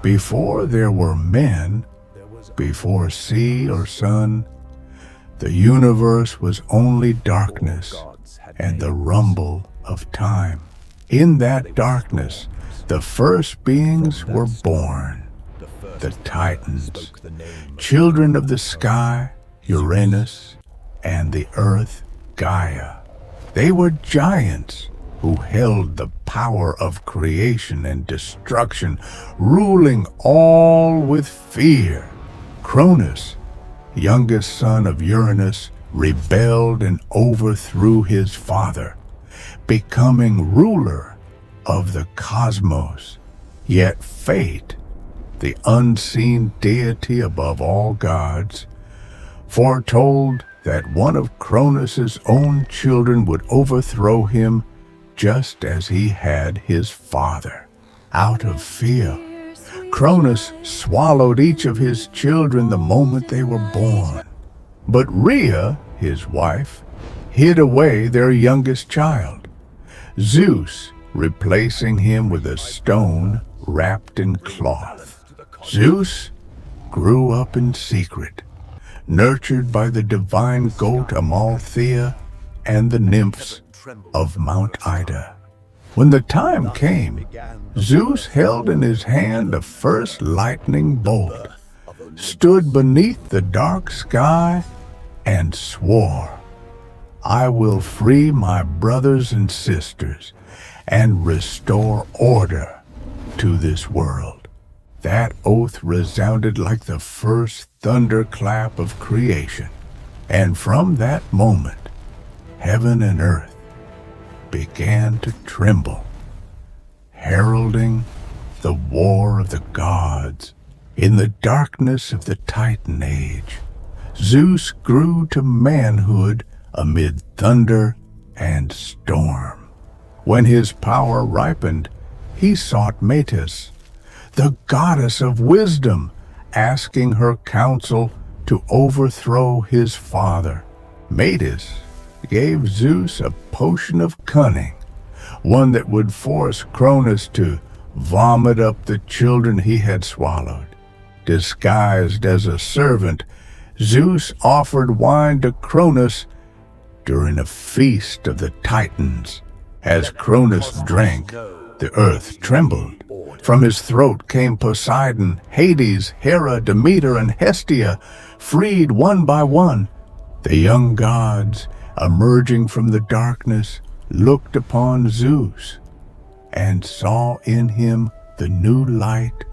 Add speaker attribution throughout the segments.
Speaker 1: Before there were men, before sea or sun, the universe was only darkness and the rumble of time. In that darkness, the first beings were born, the Titans, children of the sky, Uranus, and the earth, Gaia. They were giants who held the power of creation and destruction, ruling all with fear. Cronus, youngest son of Uranus, rebelled and overthrew his father, becoming ruler of the cosmos. Yet fate, the unseen deity above all gods, foretold that one of Cronus's own children would overthrow him just as he had his father. Out of fear, Cronus swallowed each of his children the moment they were born. But Rhea, his wife, hid away their youngest child, Zeus, replacing him with a stone wrapped in cloth. Zeus grew up in secret, nurtured by the divine goat Amalthea and the nymphs of Mount Ida. When the time came, Zeus held in his hand the first lightning bolt, stood beneath the dark sky, and swore, "I will free my brothers and sisters and restore order to this world." That oath resounded like the first thunderclap of creation, and from that moment, heaven and earth began to tremble, heralding the war of the gods. In the darkness of the Titan Age, Zeus grew to manhood amid thunder and storm. When his power ripened, he sought Metis, the goddess of wisdom, asking her counsel to overthrow his father. Metis gave Zeus a potion of cunning, one that would force Cronus to vomit up the children he had swallowed. Disguised as a servant, Zeus offered wine to Cronus during a feast of the Titans. As Cronus drank, the earth trembled. From his throat came Poseidon, Hades, Hera, Demeter, and Hestia, freed one by one. The young gods, emerging from the darkness, looked upon Zeus and saw in him the new light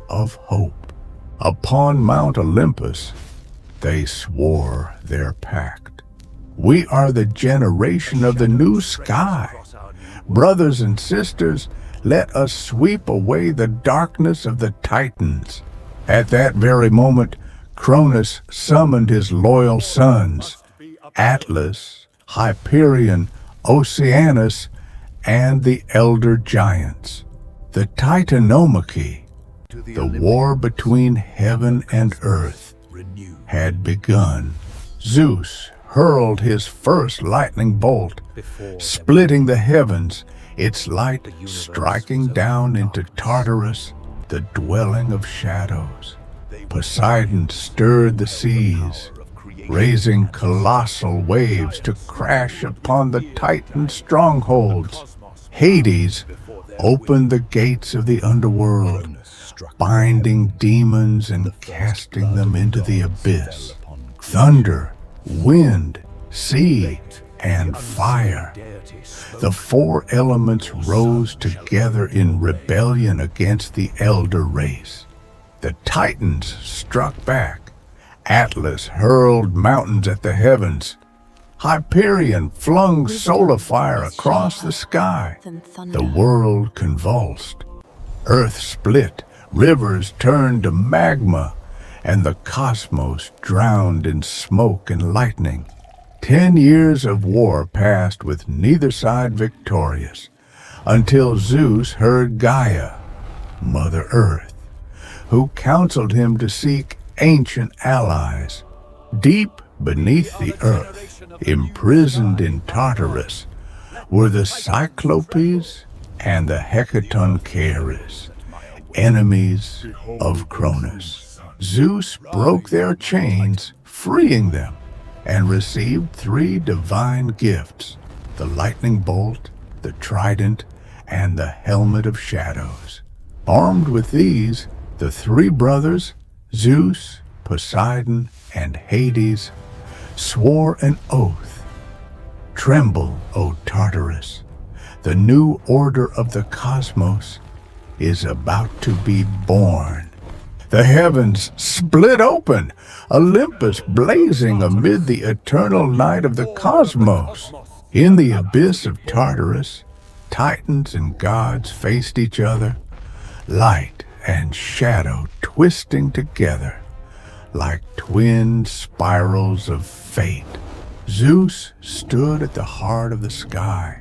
Speaker 1: of hope. Upon Mount Olympus, they swore their pact. "We are the generation of the new sky. Brothers and sisters, let us sweep away the darkness of the Titans." At that very moment, Cronus summoned his loyal sons, Atlas, Hyperion, Oceanus, and the elder giants. The Titanomachy, the war between heaven and earth, had begun. Zeus hurled his first lightning bolt, splitting the heavens, its light striking down into Tartarus, the dwelling of shadows. Poseidon stirred the seas, raising colossal waves to crash upon the Titan strongholds. Hades opened the gates of the underworld, binding demons and casting them into the abyss. Thunder, wind, sea, and fire, the four elements rose together in rebellion against the elder race. The Titans struck back. Atlas hurled mountains at the heavens. Hyperion flung solar fire across the sky. The world convulsed. Earth split, rivers turned to magma, and the cosmos drowned in smoke and lightning. 10 years of war passed with neither side victorious, until Zeus heard Gaia, Mother Earth, who counseled him to seek ancient allies. Deep beneath the earth, imprisoned in Tartarus, were the Cyclopes and the Hecatoncheires. enemies of Cronus. Zeus broke their chains, freeing them, and received 3 divine gifts: the lightning bolt, the trident, and the helmet of shadows. Armed with these, the 3 brothers, Zeus, Poseidon, and Hades, swore an oath. "Tremble, O Tartarus! The new order of the cosmos is about to be born." The heavens split open, Olympus blazing amid the eternal night of the cosmos. In the abyss of Tartarus, titans and gods faced each other, light and shadow twisting together like twin spirals of fate. Zeus stood at the heart of the sky,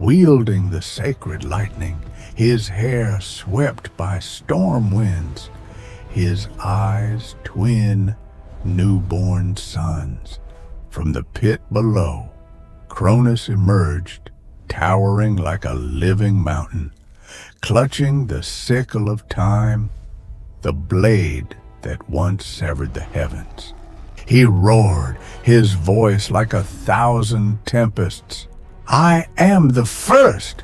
Speaker 1: wielding the sacred lightning, his hair swept by storm winds, his eyes twin newborn suns. From the pit below, Cronus emerged, towering like a living mountain, clutching the sickle of time, the blade that once severed the heavens. He roared, his voice like 1,000 tempests. "I am the first.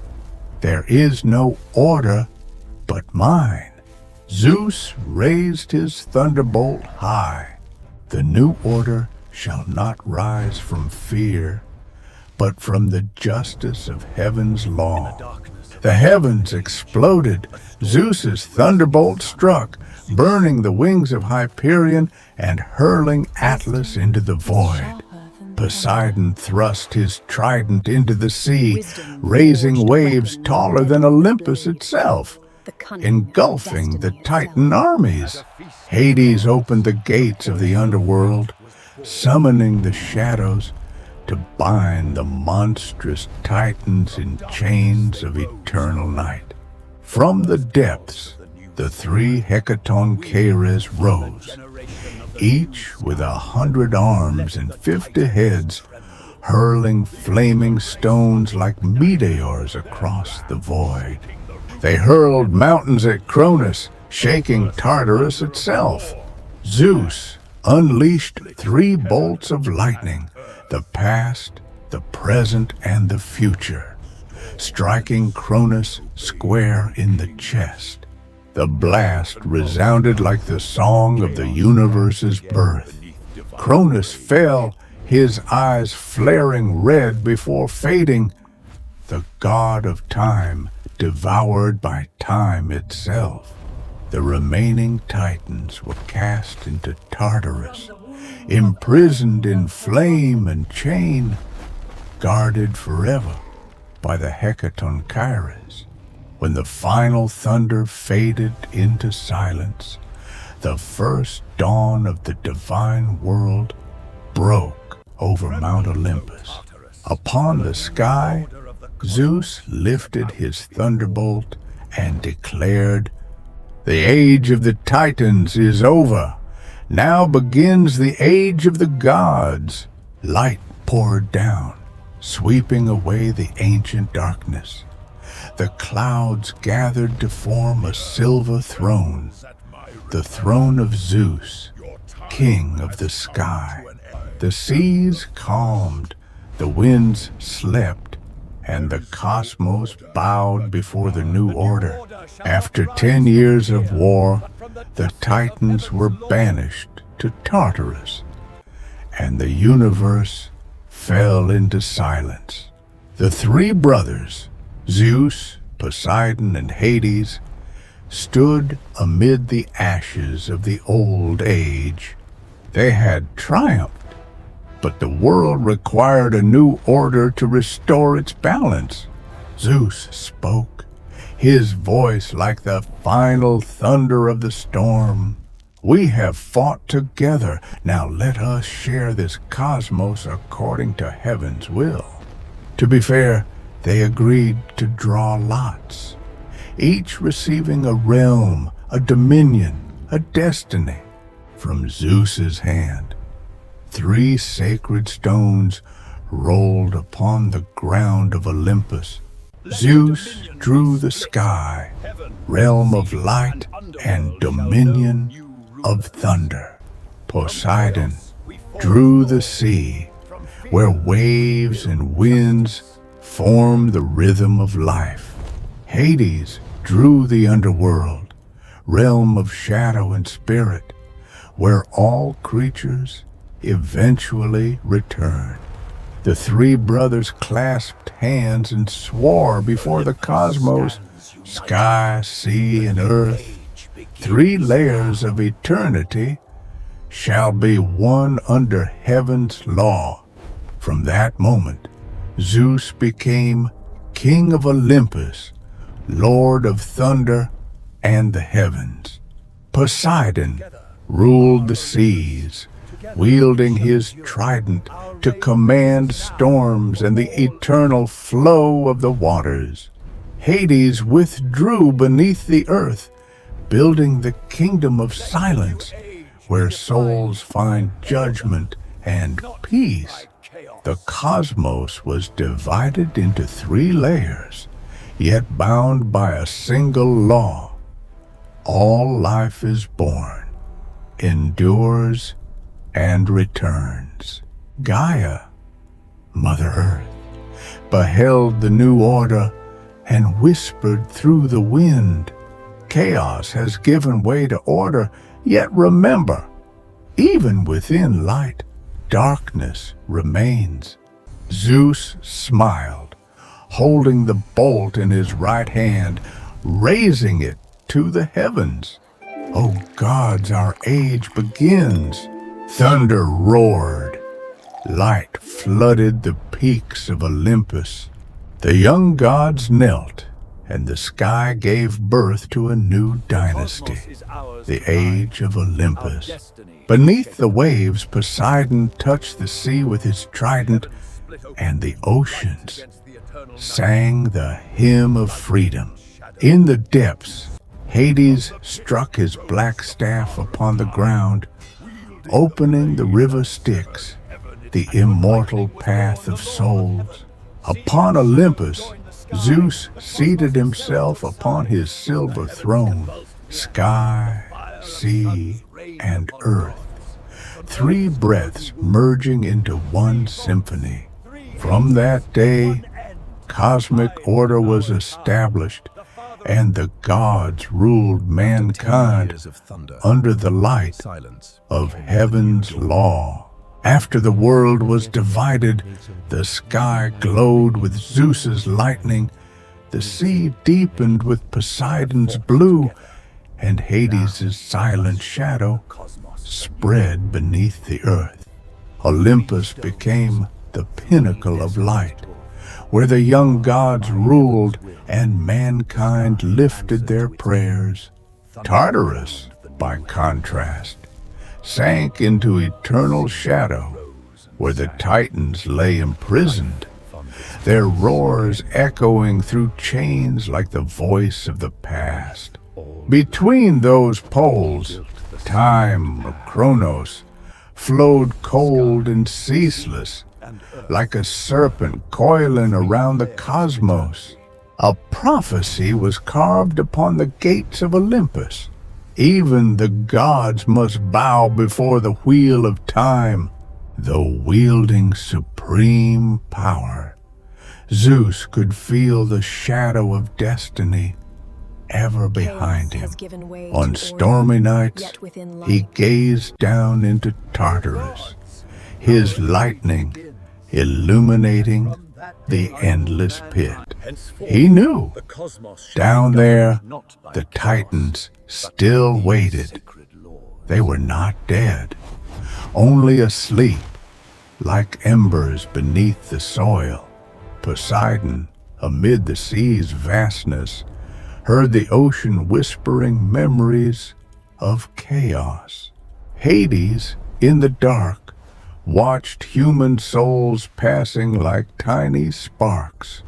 Speaker 1: There is no order but mine." Zeus raised his thunderbolt high. "The new order shall not rise from fear, but from the justice of heaven's law." The heavens exploded. Zeus's thunderbolt struck, burning the wings of Hyperion and hurling Atlas into the void. Poseidon thrust his trident into the sea, raising waves taller than Olympus itself, engulfing the Titan armies. Hades opened the gates of the underworld, summoning the shadows to bind the monstrous Titans in chains of eternal night. From the depths, the 3 Hecatoncheires rose, each with 100 arms and 50 heads, hurling flaming stones like meteors across the void. They hurled mountains at Cronus, shaking Tartarus itself. Zeus unleashed 3 bolts of lightning, the past, the present, and the future, striking Cronus square in the chest. The blast resounded like the song of the universe's birth. Cronus fell, his eyes flaring red before fading, the god of time devoured by time itself. The remaining Titans were cast into Tartarus, imprisoned in flame and chain, guarded forever by the Hecatoncheires. When the final thunder faded into silence, the first dawn of the divine world broke over Mount Olympus. Upon the sky, Zeus lifted his thunderbolt and declared, "The age of the Titans is over. Now begins the age of the gods." Light poured down, sweeping away the ancient darkness. The clouds gathered to form a silver throne, the throne of Zeus, king of the sky. The seas calmed, the winds slept, and the cosmos bowed before the new order. After 10 years of war, the Titans were banished to Tartarus, and the universe fell into silence. The 3 brothers, Zeus, Poseidon, and Hades, stood amid the ashes of the old age. They had triumphed, but the world required a new order to restore its balance. Zeus spoke, his voice like the final thunder of the storm. "We have fought together. Now let us share this cosmos according to heaven's will." To be fair, they agreed to draw lots, each receiving a realm, a dominion, a destiny from Zeus's hand. 3 sacred stones rolled upon the ground of Olympus, Zeus drew the sky, realm of light and dominion of thunder. Poseidon drew the sea, where waves and winds form the rhythm of life. Hades drew the underworld, realm of shadow and spirit, where all creatures eventually return. The three brothers clasped hands and swore before the cosmos, sky, sea, and earth, three layers of eternity shall be one under heaven's law. From that moment, Zeus became king of Olympus, lord of thunder and the heavens. Poseidon ruled the seas, wielding his trident to command storms and the eternal flow of the waters. Hades withdrew beneath the earth, building the kingdom of silence, where souls find judgment and peace. The cosmos was divided into three layers, yet bound by a single law. All life is born, endures, and returns. Gaia, Mother Earth, beheld the new order and whispered through the wind, "Chaos has given way to order, yet remember, even within light, darkness remains." Zeus smiled, holding the bolt in his right hand, raising it to the heavens. "O gods, our age begins." Thunder roared. Light flooded the peaks of Olympus. The young gods knelt, and the sky gave birth to a new dynasty, the Age of Olympus. Beneath the waves, Poseidon touched the sea with his trident, and the oceans sang the hymn of freedom. In the depths, Hades struck his black staff upon the ground, opening the river Styx, the immortal path of souls. Upon Olympus, Zeus seated himself upon his silver throne. Sky, sea, and earth, three breaths merging into one symphony. From that day, cosmic order was established, and the gods ruled mankind under the light of heaven's law. After the world was divided, the sky glowed with Zeus's lightning, the sea deepened with Poseidon's blue, and Hades' silent shadow spread beneath the earth. Olympus became the pinnacle of light, where the young gods ruled and mankind lifted their prayers. Tartarus, by contrast, sank into eternal shadow, where the Titans lay imprisoned, their roars echoing through chains like the voice of the past. Between those poles, time, or Cronus, flowed cold and ceaseless, like a serpent coiling around the cosmos. A prophecy was carved upon the gates of Olympus. Even the gods must bow before the wheel of time, though wielding supreme power. Zeus could feel the shadow of destiny ever behind him. On stormy nights, he gazed down into Tartarus, his lightning illuminating the endless pit. He knew down there the Titans still waited. They were not dead, only asleep, like embers beneath the soil. Poseidon, amid the sea's vastness, heard the ocean whispering memories of chaos. Hades, in the dark, watched human souls passing like tiny sparks,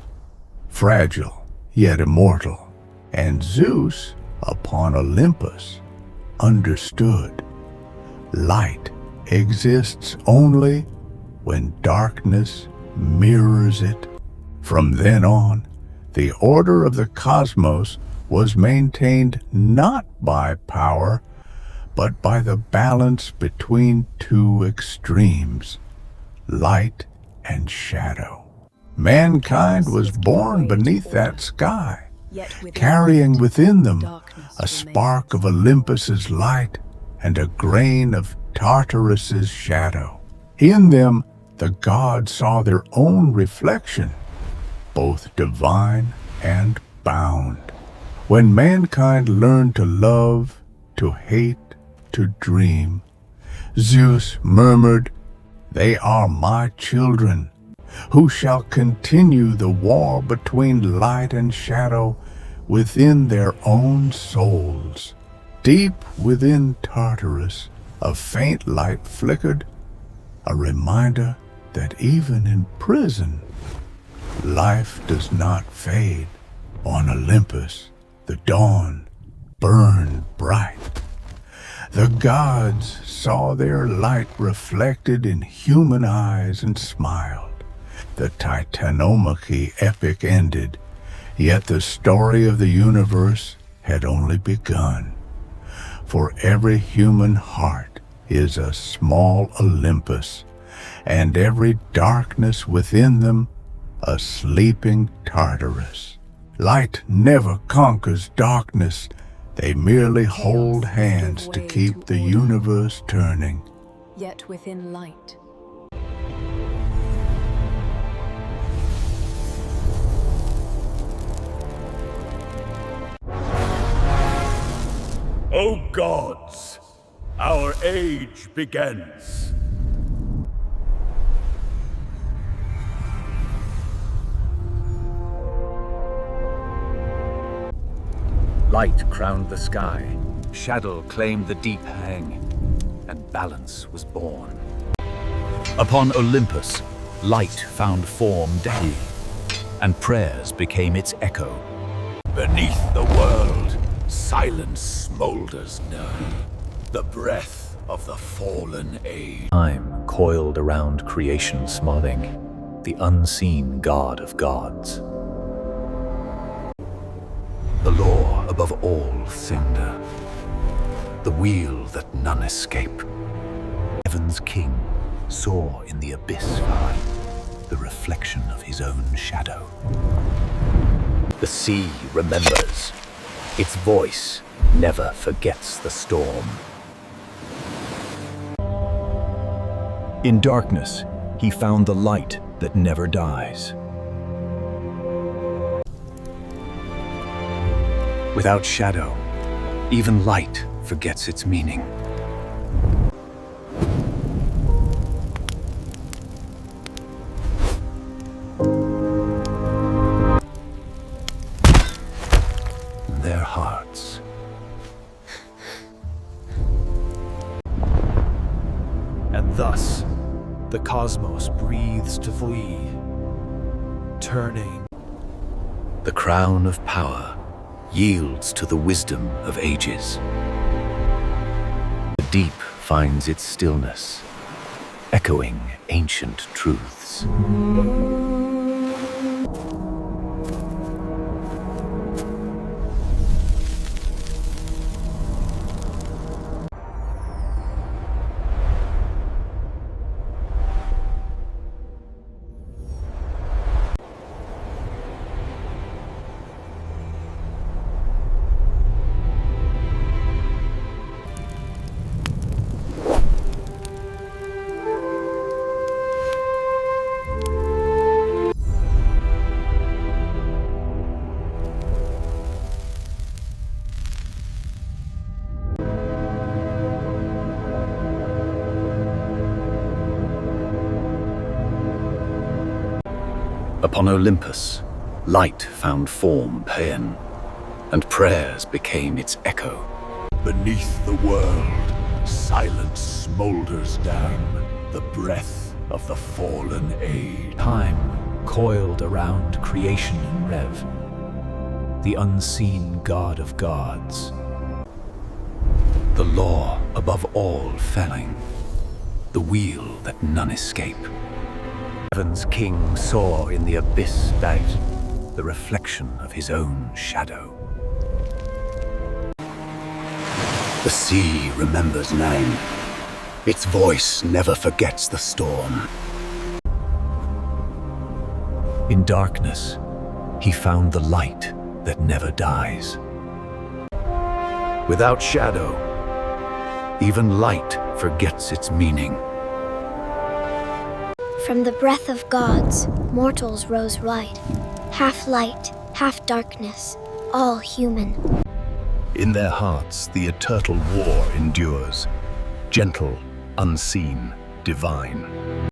Speaker 1: fragile yet immortal. And Zeus, upon Olympus, understood. Light exists only when darkness mirrors it. From then on, The order of the cosmos was maintained not by power, but by the balance between two extremes, light and shadow. Mankind was born beneath that sky, carrying within them a spark of Olympus's light and a grain of Tartarus's shadow. In them, the gods saw their own reflection, both divine and bound. When mankind learned to love, to hate, to dream, Zeus murmured, "They are my children, who shall continue the war between light and shadow within their own souls." Deep within Tartarus, a faint light flickered, a reminder that even in prison, life does not fade. On Olympus, the dawn burned bright. The gods saw their light reflected in human eyes and smiled. The Titanomachy epic ended, yet the story of the universe had only begun. For every human heart is a small Olympus, and every darkness within them a sleeping Tartarus. Light never conquers darkness. They merely hold hands to keep the universe turning.
Speaker 2: Yet within light.
Speaker 3: O gods, our age begins.
Speaker 4: Light crowned the sky, shadow claimed the deep hang, and balance was born. Upon Olympus, light found form daily, and prayers became its echo.
Speaker 3: Beneath the world, silence smolders nigh, the breath of the fallen age.
Speaker 4: Time coiled around creation smiling, the unseen god of gods. The law above all cinder, the wheel that none escape. Heaven's king saw in the abyss far the reflection of his own shadow. The sea remembers, its voice never forgets the storm. In darkness, he found the light that never dies. Without shadow, even light forgets its meaning. Their hearts.
Speaker 5: And thus, the cosmos breathes to flee, turning.
Speaker 4: The crown of power yields to the wisdom of ages. The deep finds its stillness, echoing ancient truths. Upon Olympus, light found form paean, and prayers became its echo.
Speaker 3: Beneath the world, silence smolders down, the breath of the fallen age.
Speaker 5: Time coiled around creation in Rev, the unseen god of gods.
Speaker 4: The law above all felling, the wheel that none escape. Heaven's king saw in the abyss light, the reflection of his own shadow.
Speaker 3: The sea remembers name. Its voice never forgets the storm.
Speaker 4: In darkness, he found the light that never dies. Without shadow, even light forgets its meaning.
Speaker 6: From the breath of gods, mortals rose right, half light, half darkness, all human.
Speaker 4: In their hearts, the eternal war endures, gentle, unseen, divine.